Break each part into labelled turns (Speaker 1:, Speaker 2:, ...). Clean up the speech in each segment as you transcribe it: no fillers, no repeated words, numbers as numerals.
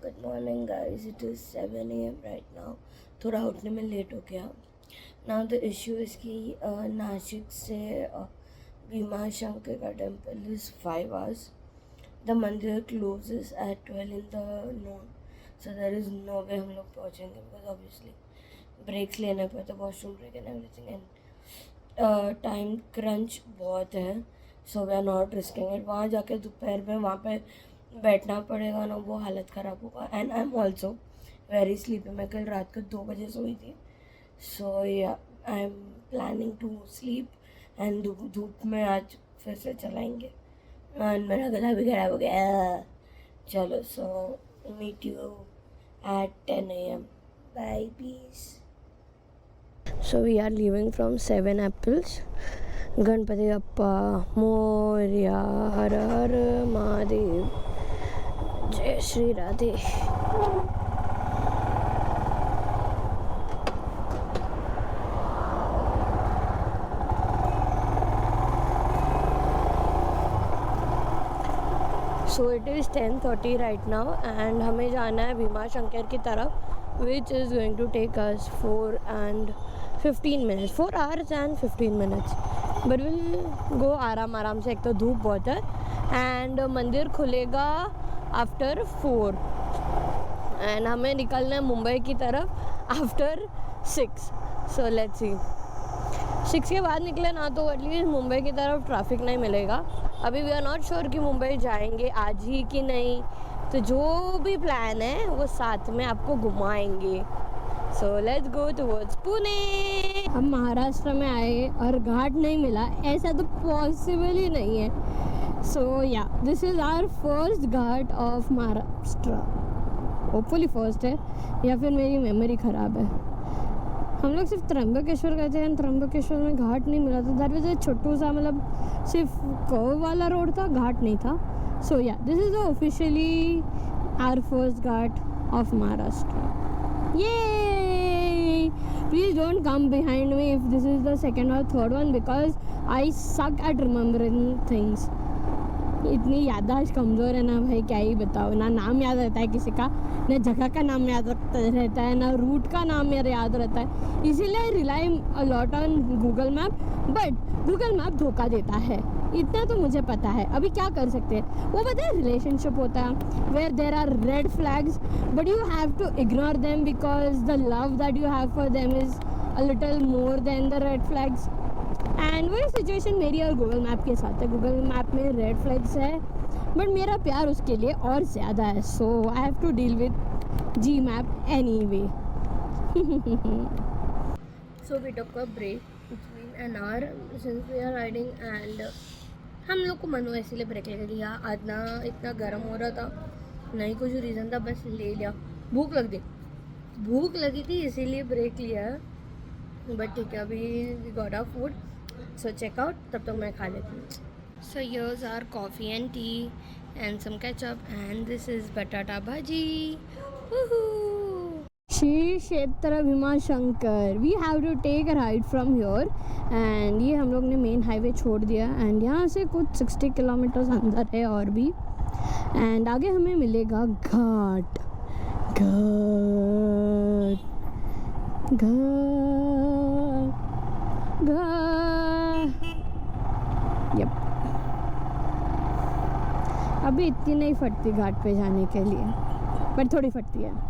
Speaker 1: Good morning guys, it is 7 AM right now. थोड़ा उठने में लेट हो गया। नाउ द इशू इज़ कि नासिक से भीमा शंकर का टेम्पल इज़ 5 hours. द मंदिर closes eight 12 in the noon, so there is no way हम लोग पहुँचेंगे बिकॉज ऑब्वियसली ब्रेक्स लेने पड़ते, washroom break and everything, and time crunch बहुत है। So we are not risking it. वहाँ जाके दोपहर में वहाँ पे बैठना पड़ेगा ना, वो हालत ख़राब होगा। And I am also very sleepy. मैं कल रात को 2 बजे सोई थी। So yeah I am planning to sleep and धूप में आज फिर से चलाएंगे। एंड मेरा गला भी खराब हो गया। चलो, so meet you at 10 AM. Bye, peace. So we are leaving from 7 Apples. Ganpati अप्पा मोरया, हर हर महादेव, जय Shri Radhe. So it is 10:30 right now and हमें जाना है भीमा शंकर की तरफ, which is going to take us 4 hours and 15 minutes. But will go आराम से। एक तो धूप बहुत है एंड मंदिर खुलेगा आफ्टर 4 एंड हमें निकलना है मुंबई की तरफ आफ्टर 6. सो लेट्स सी, 6 के बाद निकले ना तो एटलीस्ट मुंबई की तरफ ट्रैफिक नहीं मिलेगा। अभी वी आर नॉट श्योर कि मुंबई जाएंगे आज ही कि नहीं, तो जो भी प्लान है वो साथ में आपको घुमाएंगे। So let's go towards Pune. हम महाराष्ट्र में आए और घाट नहीं मिला, ऐसा तो पॉसिबल ही नहीं है। So yeah this is our first ghat of Maharashtra. Hopefully first है या फिर मेरी मेमोरी ख़राब है। हम लोग सिर्फ त्र्यंबकेश्वर गए थे एंड त्र्यंबकेश्वर में घाट नहीं मिला था। दैट वाज अ छोटू सा, मतलब सिर्फ कर्व वाला रोड था, घाट नहीं था। So yeah this is officially our first ghat of Maharashtra. ये please don't come behind me if this is the second और third one because I suck at remembering things. इतनी याददाश्त कमज़ोर है ना भाई, क्या ही बताओ। ना नाम याद रहता है किसी का, ना जगह का नाम याद रहता है, ना रूट का नाम मेरा याद रहता है। इसीलिए rely a lot on Google map, but Google map धोखा देता है, इतना तो मुझे पता है। अभी क्या कर सकते हैं, वो पता है रिलेशनशिप होता है where there are red flags but you have to ignore them because the love that you have for them is a little more than the red flags. And वही सिचुएशन मेरी और गूगल मैप के साथ है। Google map में red flags है but मेरा प्यार उसके लिए और ज़्यादा है। So I have to deal with G map anyway. So we took a break between an hour since we are riding and हम लोग को मन हुआ इसीलिए ब्रेक ले लिया। आज ना इतना गर्म हो रहा था, नहीं कुछ रीज़न था, बस ले लिया। भूख लगी थी इसीलिए ब्रेक लिया। बट ठीक है, अभी got our food, so checkout, तब तक मैं खा लेती हूँ। So here's our coffee and tea and some ketchup and this is batata bhaji. Shri Kshetra Bhima Shankar, we have to take a ride from here and ये हम लोग ने मेन हाईवे छोड़ दिया एंड यहाँ से कुछ 60 किलोमीटर्स अंदर है और भी, एंड आगे हमें मिलेगा घाट। यप, अभी इतनी नहीं फटती घाट पे जाने के लिए, पर थोड़ी फटती है।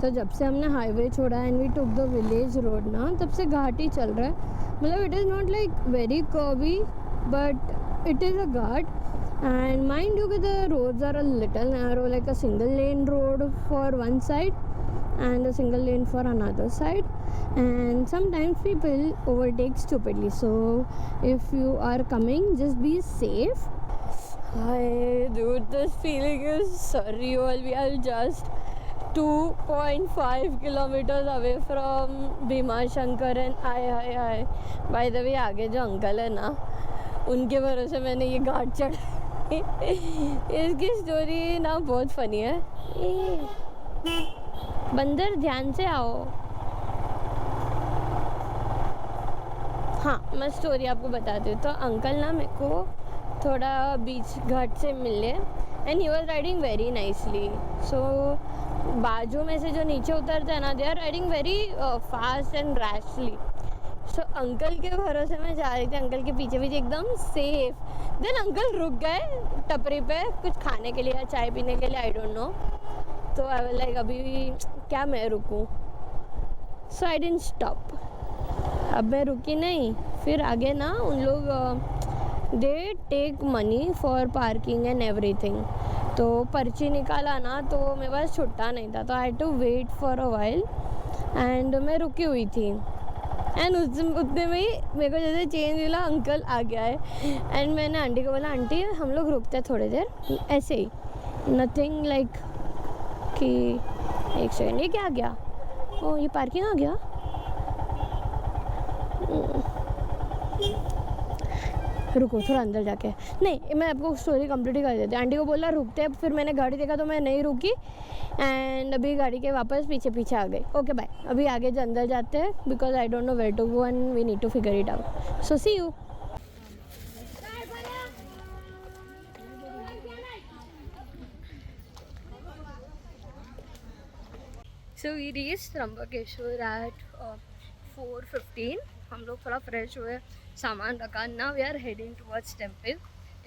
Speaker 1: तो जब से हमने हाईवे छोड़ा and we took the village road ना, तब से घाट ही चल रहा है। मतलब it is not like very curvy but it is a ghat and mind you कि the roads are a little narrow, like a single lane road for one side and a single lane for another side, and sometimes people overtake stupidly, so if you are coming just be safe. Hi dude, this feeling is surreal. We are just 2.5 kilometers away from Bhima Shankar and I by the way, आगे जो uncle है ना, उनके भरोसे मैंने ये घाट चढ़ा। इसकी स्टोरी ना बहुत फनी है। बंदर ध्यान से आओ। हाँ, मैं स्टोरी आपको बताती हूँ। तो अंकल ना मेरे को थोड़ा बीच घाट से मिले
Speaker 2: and he was riding very nicely. So बाजू में से जो नीचे उतरते हैं ना, they are riding very fast and rashly. So uncle के भरोसे में जा रही थी, अंकल के पीछे पीछे एकदम सेफ. देन अंकल रुक गए टपरी पे कुछ खाने के लिए या चाय पीने के लिए, आई डोंट नो. तो आई वाज लाइक अभी क्या मैं रुकूं. सो आई डिडंट स्टॉप. अब मैं रुकी नहीं. फिर आगे ना उन लोग they take money for parking and everything. तो पर्ची निकाला ना तो मेरे पास छुट्टा नहीं था, तो I had to wait for a while. And मैं रुकी हुई थी. एंड उतने में ही मेरे को जैसे चेंज मिला, अंकल आ गया है. एंड मैंने आंटी को बोला, आंटी हम लोग रुकते हैं थोड़ी देर, ऐसे ही, नथिंग लाइक कि एक सेकेंड ये क्या आ गया, ओ ये पार्किंग आ गया. रुको थोड़ा अंदर जाके. नहीं मैं आपको स्टोरी कंप्लीट ही कर देती. आंटी को बोला रुकते हैं, फिर मैंने गाड़ी देखा तो मैं नहीं रुकी. एंड अभी गाड़ी के वापस पीछे पीछे आ गई. Okay bye. अभी आगे अंदर जाते हैं because I don't know where to go and we need to figure it out. So see you. So we reached Trimbakeshwar at 4:15. हम लोग थोड़ा फ्रेश हुए, सामान रखा. Now we are heading towards temple.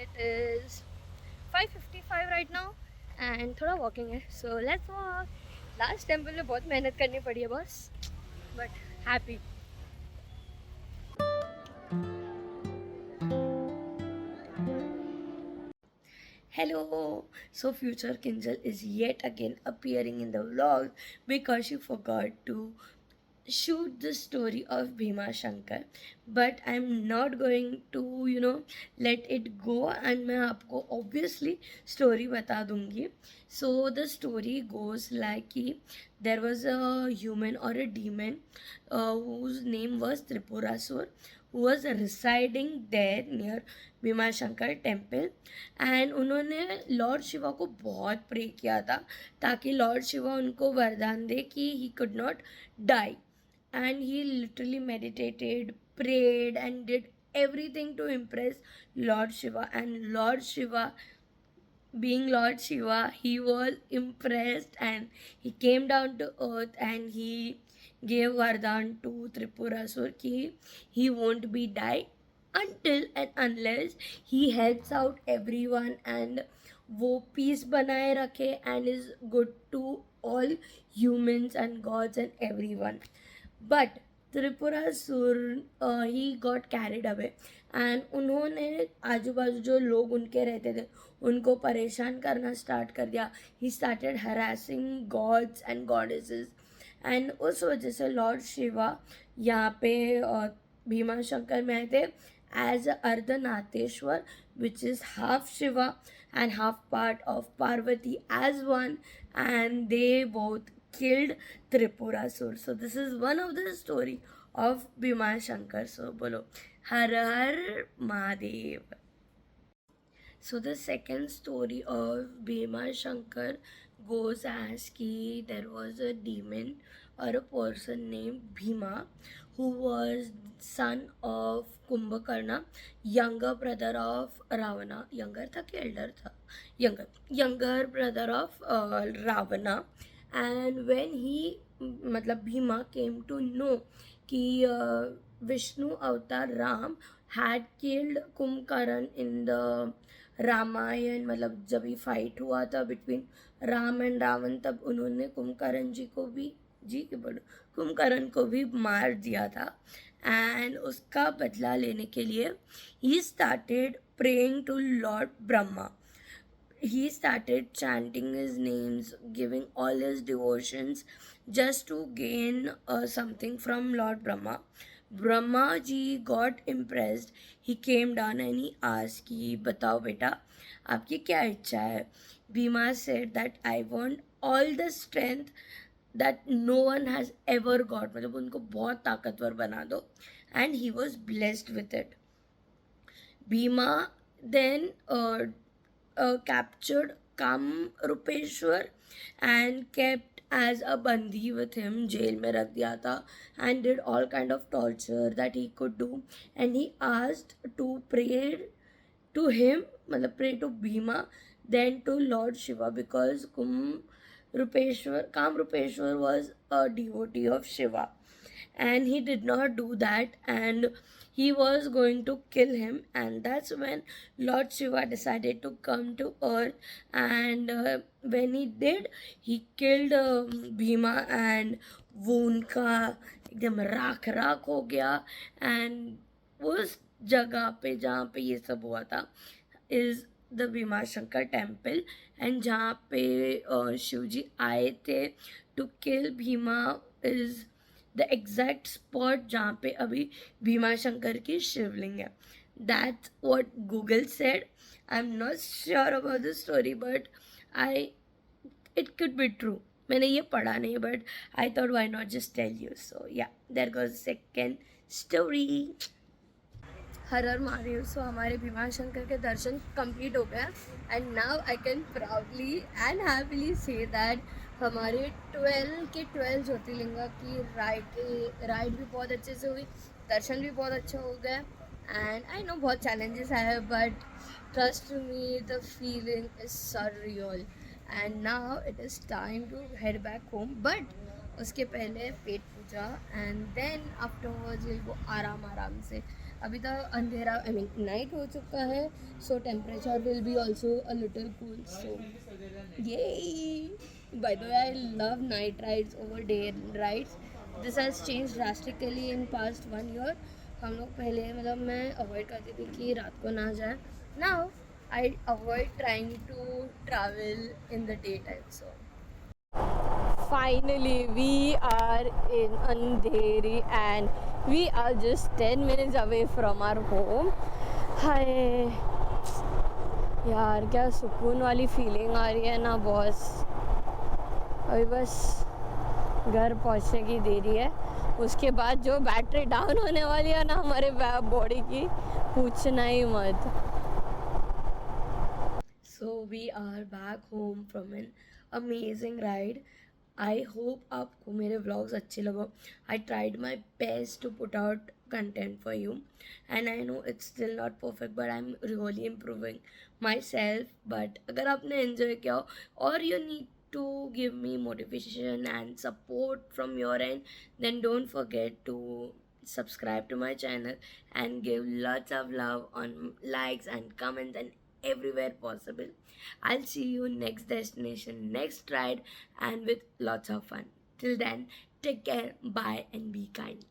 Speaker 2: It is 5:55 right now and थोड़ा walking है. So let's walk. Last temple में बहुत मेहनत करनी पड़ी है बस, but happy.
Speaker 1: Hello. So future Kinjal is yet again appearing in the vlog because she forgot to shoot the story of Bhima Shankar, but I'm not going to let it go, and मैं आपको obviously story बता दूँगी. So the story goes like कि there was a human or a demon whose name was Tripurasur, who was residing there near Bhima Shankar temple. And उन्होंने Lord Shiva को बहुत pray किया था ताकि लॉर्ड शिवा उनको वरदान दे कि he could not die. And he literally meditated, prayed and did everything to impress Lord Shiva. And Lord Shiva, being Lord Shiva, he was impressed and he came down to earth and he gave Vardhan to Tripurasur ki he won't be die until and unless he helps out everyone and वो peace बनाए रखे and is good to all humans and gods and everyone. But Tripurasur he got carried away and उन्होंने आजू बाजू जो लोग उनके रहते थे उनको परेशान करना स्टार्ट कर दिया. He started harassing gods and goddesses. And उस वजह से लॉर्ड शिवा यहाँ पे भीमा शंकर में आए थे as Ardhanareshwar, which is half Shiva and half part of Parvati as one, and they both killed Tripurasur. So this is one of the story of Bhima Shankar. So bolo Har Har Mahadev. So the second story of Bhima Shankar goes as ki there was a demon or a person named Bhima who was son of Kumbhakarna, younger brother of Ravana. Younger था कि elder था? Younger brother of Ravana. And when he मतलब Bhima came to know कि Vishnu avatar Ram had killed Kumbhakarna in the Ramayan, मतलब जब ये fight हुआ था बिटवीन राम एंड रावण, तब उन्होंने कुंभकर्ण को भी मार दिया था. एंड उसका बदला लेने के लिए he started praying to lord Brahma. He started chanting his names, giving all his devotions just to gain something from Lord Brahma. Brahma ji got impressed. He came down and he asked कि बताओ बेटा आपकी क्या इच्छा है. Bhima said that I want all the strength that no one has ever got. मतलब उनको बहुत ताकतवर बना दो. And he was blessed with it. Bhima then captured Kamrupeshwar and kept as a bandi with him. Jail में रख दिया था and did all kind of torture that he could do. And he asked to pray to him, मतलब pray to Bhima then to Lord Shiva, because Kamrupeshwar was a devotee of Shiva, and he did not do that, and he was going to kill him. And that's when Lord Shiva decided to come to earth, and when he did, he killed Bhima, and वो उनका एकदम राख राख हो गया. And उस जगह पे जहाँ पे ये सब हुआ था is the Bhima Shankar temple, and जहाँ पे शिव जी आए थे to kill Bhima is the exact spot जहाँ पे अभी भीमा शंकर की शिवलिंग है. That's what Google said. I am not sure about the story, but I it could be true. मैंने ये पढ़ा नहीं, but I thought why not just tell you. So yeah, there goes second story. Har हर महादेव. सो हमारे भीमा शंकर के दर्शन complete हो गए, and now I can proudly and happily say that हमारे 12 के 12 ज्योतिर्लिंगा की राइड भी बहुत अच्छे से हुई, दर्शन भी बहुत अच्छा हो गया. एंड आई नो बहुत चैलेंजेस आए, but trust me the feeling is surreal. And now it is time to head back home, but उसके पहले पेट पूजा, and then afterwards will go आराम से. अभी तो अंधेरा, आई मीन नाइट हो चुका है, so temperature will be also a little cool. So ये by the way I love night rides over day rides. This has change drastically in past 1 year. हम लोग पहले मतलब मैं अवॉइड करती थी कि रात को ना जाए. Now I avoid trying to travel in the daytime. So
Speaker 2: Finally, we are in Andheri and we are just 10 minutes away from our home. हाय यार, क्या सुकून वाली फीलिंग आ रही है ना बॉस. अभी बस घर पहुंचने की देरी है, उसके बाद जो बैटरी डाउन होने वाली है ना हमारे बॉडी की, पूछना ही मत.
Speaker 1: So we are back home from an amazing ride. I hope आपको मेरे vlogs अच्छे लगो. I tried my best to put out content for you, and I know it's still not perfect, but I'm really improving myself. But अगर आपने enjoy किया हो, or you need to give me motivation and support from your end, then don't forget to subscribe to my channel and give lots of love on likes and comments and everywhere possible. I'll see you next destination, next ride, and with lots of fun. Till then, take care, bye, and be kind.